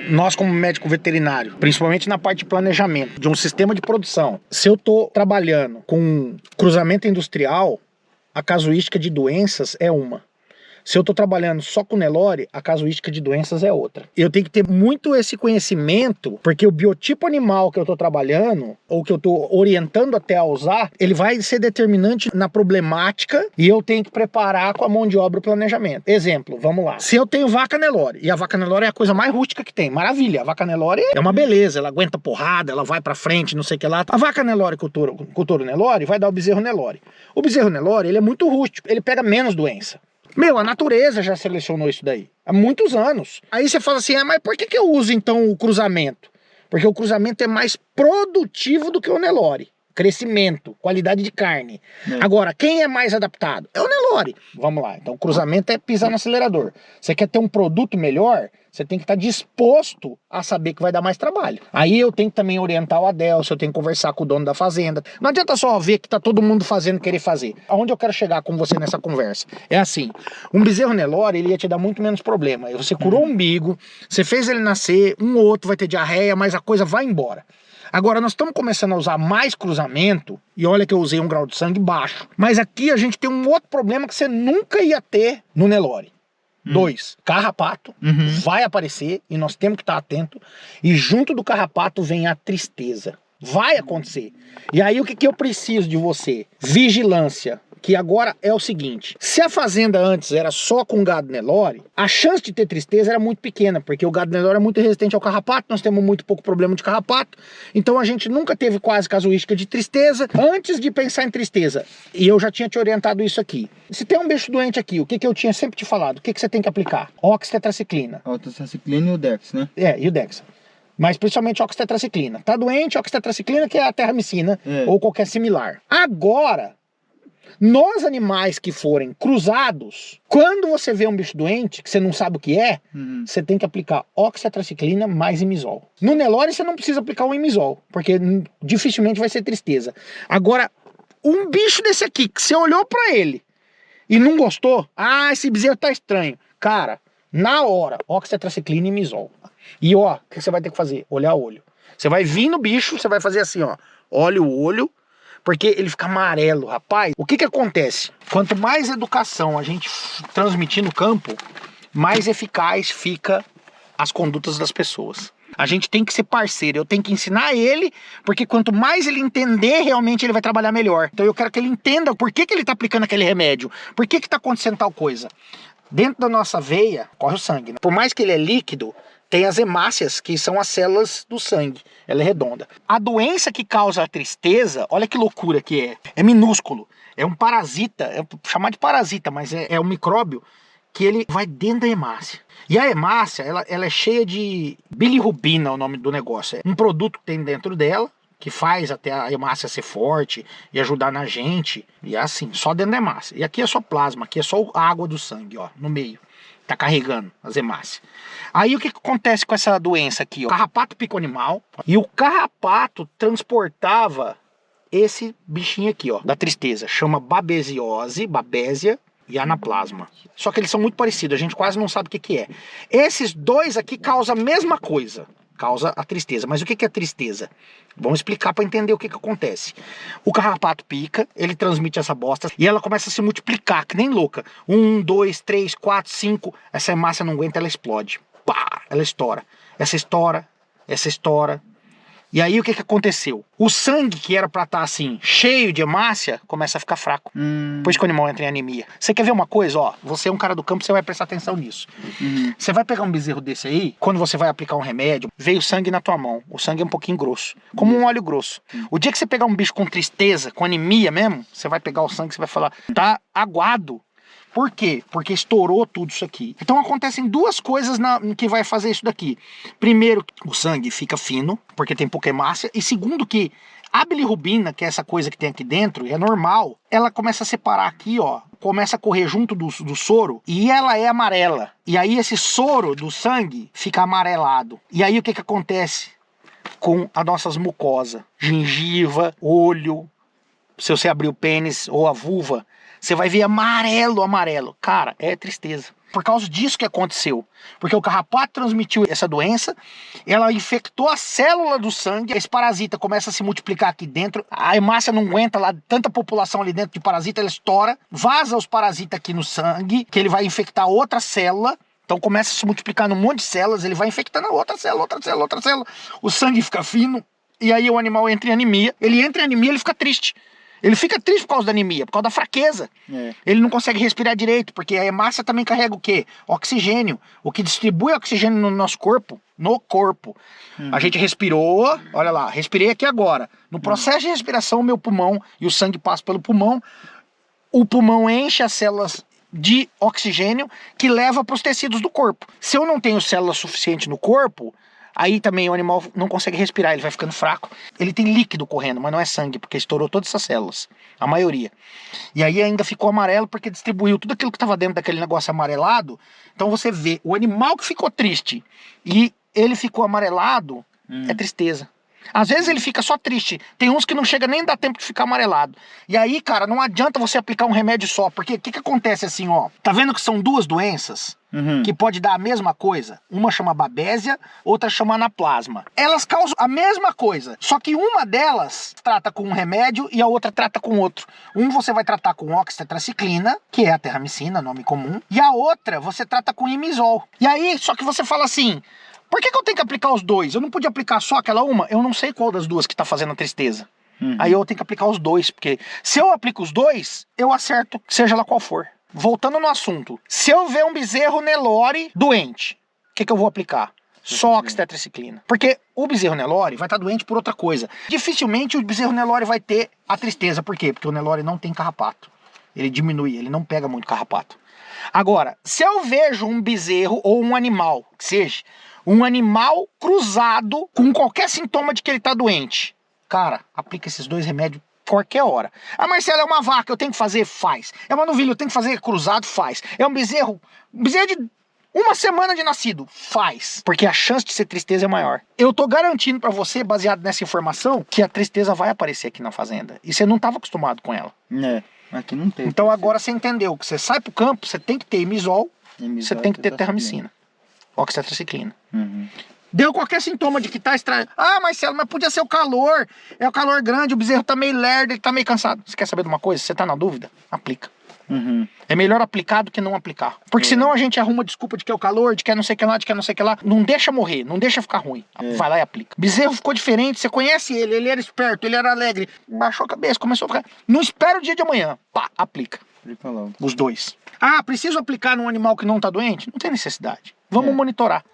nós como médico veterinário, principalmente na parte de planejamento de um sistema de produção, se eu estou trabalhando com cruzamento industrial, a casuística de doenças é uma. Se eu estou trabalhando só com Nelore, a casuística de doenças é outra. Eu tenho que ter muito esse conhecimento, porque o biotipo animal que eu estou trabalhando, ou que eu estou orientando até a usar, ele vai ser determinante na problemática e eu tenho que preparar com a mão de obra o planejamento. Exemplo, vamos lá. Se eu tenho vaca Nelore, e a vaca Nelore é a coisa mais rústica que tem, maravilha. A vaca Nelore é uma beleza, ela aguenta porrada, ela vai pra frente, não sei o que lá. A vaca Nelore com o touro Nelore vai dar o bezerro Nelore. O bezerro Nelore, ele é muito rústico, ele pega menos doença. Meu, a natureza já selecionou isso daí há muitos anos. Aí você fala assim, mas por que eu uso então o cruzamento? Porque o cruzamento é mais produtivo do que o Nelore. Crescimento, qualidade de carne. Agora, quem é mais adaptado? É o Nelore. Vamos lá, então o cruzamento é pisar no acelerador. Você quer ter um produto melhor? Você tem que estar disposto a saber que vai dar mais trabalho. Aí eu tenho que também orientar o Adelson, eu tenho que conversar com o dono da fazenda. Não adianta só ver que tá todo mundo fazendo, querer fazer. Aonde eu quero chegar com você nessa conversa? É assim, um bezerro Nelore, ele ia te dar muito menos problema. Você curou o umbigo, você fez ele nascer, um ou outro vai ter diarreia, mas a coisa vai embora. Agora, nós estamos começando a usar mais cruzamento, e olha que eu usei um grau de sangue baixo, mas aqui a gente tem um outro problema que você nunca ia ter no Nelore. 2, carrapato vai aparecer e nós temos que estar atento, e junto do carrapato vem a tristeza. Vai acontecer. E aí o que eu preciso de você? Vigilância. Que agora é o seguinte, se a fazenda antes era só com gado Nelore, a chance de ter tristeza era muito pequena, porque o gado Nelore é muito resistente ao carrapato, nós temos muito pouco problema de carrapato, então a gente nunca teve quase casuística de tristeza antes de pensar em tristeza. E eu já tinha te orientado isso aqui. Se tem um bicho doente aqui, o que eu tinha sempre te falado? O que você tem que aplicar? Oxitetraciclina. Oxitetraciclina e o Dex, né? E o Dex. Mas principalmente oxitetraciclina. Tá doente, oxitetraciclina, que é a terramicina, ou qualquer similar. Agora, nos animais que forem cruzados, quando você vê um bicho doente, que você não sabe o que é, você tem que aplicar oxitetraciclina mais imizol. No Nelore você não precisa aplicar o imizol, porque dificilmente vai ser tristeza. Agora, um bicho desse aqui, que você olhou pra ele e não gostou, esse bezerro tá estranho. Cara, na hora, oxitetraciclina e imizol. E ó, o que você vai ter que fazer? Olhar o olho. Você vai vir no bicho, você vai fazer assim, ó, olha o olho, porque ele fica amarelo, rapaz. O que acontece? Quanto mais educação a gente transmitir no campo, mais eficaz fica as condutas das pessoas. A gente tem que ser parceiro, eu tenho que ensinar ele, porque quanto mais ele entender, realmente ele vai trabalhar melhor. Então eu quero que ele entenda por que ele está aplicando aquele remédio, por que está acontecendo tal coisa. Dentro da nossa veia, corre o sangue, né? Por mais que ele é líquido, tem as hemácias, que são as células do sangue. Ela é redonda. A doença que causa a tristeza, olha que loucura que é. É minúsculo. É um parasita, é chamar de parasita, mas é um micróbio que ele vai dentro da hemácia. E a hemácia, ela é cheia de bilirrubina, o nome do negócio. É um produto que tem dentro dela, que faz até a hemácia ser forte e ajudar na gente. E é assim, só dentro da hemácia. E aqui é só plasma, aqui é só a água do sangue, ó, no meio. Tá carregando as hemácias. Aí o que acontece com essa doença aqui? O carrapato pica o animal, e o carrapato transportava esse bichinho aqui, ó, da tristeza. Chama babésia e anaplasma. Só que eles são muito parecidos, a gente quase não sabe o que é. Esses dois aqui causam a mesma coisa. Causa a tristeza. Mas o que é tristeza? Vamos explicar para entender o que acontece. O carrapato pica, ele transmite essa bosta e ela começa a se multiplicar, que nem louca. 1, 2, 3, 4, 5. Essa hemácia não aguenta, ela explode. Pá! Ela estoura. Essa estoura. Essa estoura. E aí o que aconteceu? O sangue que era pra estar assim, cheio de hemácia, começa a ficar fraco. Por isso que o animal entra em anemia. Você quer ver uma coisa? Ó, você é um cara do campo, você vai prestar atenção nisso. Você vai pegar um bezerro desse aí, quando você vai aplicar um remédio, veio sangue na tua mão. O sangue é um pouquinho grosso, como um óleo grosso. O dia que você pegar um bicho com tristeza, com anemia mesmo, você vai pegar o sangue e você vai falar, tá aguado. Por quê? Porque estourou tudo isso aqui. Então acontecem duas coisas que vai fazer isso daqui. Primeiro, o sangue fica fino, porque tem pouca hemácia. E segundo que a bilirrubina, que é essa coisa que tem aqui dentro, é normal, ela começa a separar aqui, ó. Começa a correr junto do soro e ela é amarela. E aí esse soro do sangue fica amarelado. E aí o que acontece com as nossas mucosas? Gengiva, olho, se você abrir o pênis ou a vulva, você vai ver amarelo, amarelo. Cara, é tristeza. Por causa disso que aconteceu. Porque o carrapato transmitiu essa doença, ela infectou a célula do sangue, esse parasita começa a se multiplicar aqui dentro, a hemácia não aguenta lá, tanta população ali dentro de parasita, ela estoura, vaza os parasitas aqui no sangue, que ele vai infectar outra célula, então começa a se multiplicar num monte de células, ele vai infectando outra célula, outra célula, outra célula, o sangue fica fino, e aí o animal entra em anemia, ele fica triste. Ele fica triste por causa da anemia, por causa da fraqueza. Ele não consegue respirar direito, porque a hemácia também carrega o quê? Oxigênio. O que distribui oxigênio no nosso corpo, A gente respirou, olha lá, respirei aqui agora. No processo de respiração, o meu pulmão e o sangue passam pelo pulmão. O pulmão enche as células de oxigênio que leva para os tecidos do corpo. Se eu não tenho células suficientes no corpo, aí também o animal não consegue respirar, ele vai ficando fraco. Ele tem líquido correndo, mas não é sangue, porque estourou todas essas células, a maioria. E aí ainda ficou amarelo porque distribuiu tudo aquilo que estava dentro daquele negócio amarelado. Então você vê, o animal que ficou triste e ele ficou amarelado, é tristeza. Às vezes ele fica só triste. Tem uns que não chega nem a dar tempo de ficar amarelado. E aí, cara, não adianta você aplicar um remédio só. Porque o que acontece assim, ó? Tá vendo que são duas doenças que pode dar a mesma coisa? Uma chama babésia, outra chama anaplasma. Elas causam a mesma coisa. Só que uma delas trata com um remédio e a outra trata com outro. Um você vai tratar com oxitetraciclina, que é a terramicina, nome comum. E a outra você trata com imisol. E aí, só que você fala assim... Por que eu tenho que aplicar os dois? Eu não podia aplicar só aquela uma? Eu não sei qual das duas que tá fazendo a tristeza. Aí eu tenho que aplicar os dois, porque se eu aplico os dois, eu acerto, seja lá qual for. Voltando no assunto, se eu ver um bezerro Nelore doente, o que eu vou aplicar? Só oxitetraciclina. Porque o bezerro Nelore vai estar doente por outra coisa. Dificilmente o bezerro Nelore vai ter a tristeza. Por quê? Porque o Nelore não tem carrapato. Ele diminui, ele não pega muito carrapato. Agora, se eu vejo um bezerro ou um animal, que seja... Um animal cruzado com qualquer sintoma de que ele tá doente. Cara, aplica esses dois remédios qualquer hora. Ah, Marcelo, é uma vaca, eu tenho que fazer? Faz. É uma novilha, eu tenho que fazer cruzado? Faz. É um bezerro de uma semana de nascido? Faz. Porque a chance de ser tristeza é maior. Eu tô garantindo pra você, baseado nessa informação, que a tristeza vai aparecer aqui na fazenda. E você não tava acostumado com ela. Aqui não tem. Então agora você entendeu que você sai pro campo, você tem que ter imisol, você tem que ter terramicina. Oxitetraciclina. Deu qualquer sintoma de que tá estranho. Ah, Marcelo, mas podia ser o calor. É o calor grande, o bezerro tá meio lerdo, ele tá meio cansado. Você quer saber de uma coisa? Você tá na dúvida? Aplica. É melhor aplicar do que não aplicar. Porque senão a gente arruma desculpa de que é o calor, de que é não sei o que lá, de que é não sei o que lá. Não deixa morrer, não deixa ficar ruim. Vai lá e aplica. Bezerro ficou diferente, você conhece ele era esperto, ele era alegre. Baixou a cabeça, começou a ficar... Não espera o dia de amanhã. Pá, aplica. Os dois. Ah, preciso aplicar num animal que não tá doente? Não tem necessidade. Vamos monitorar.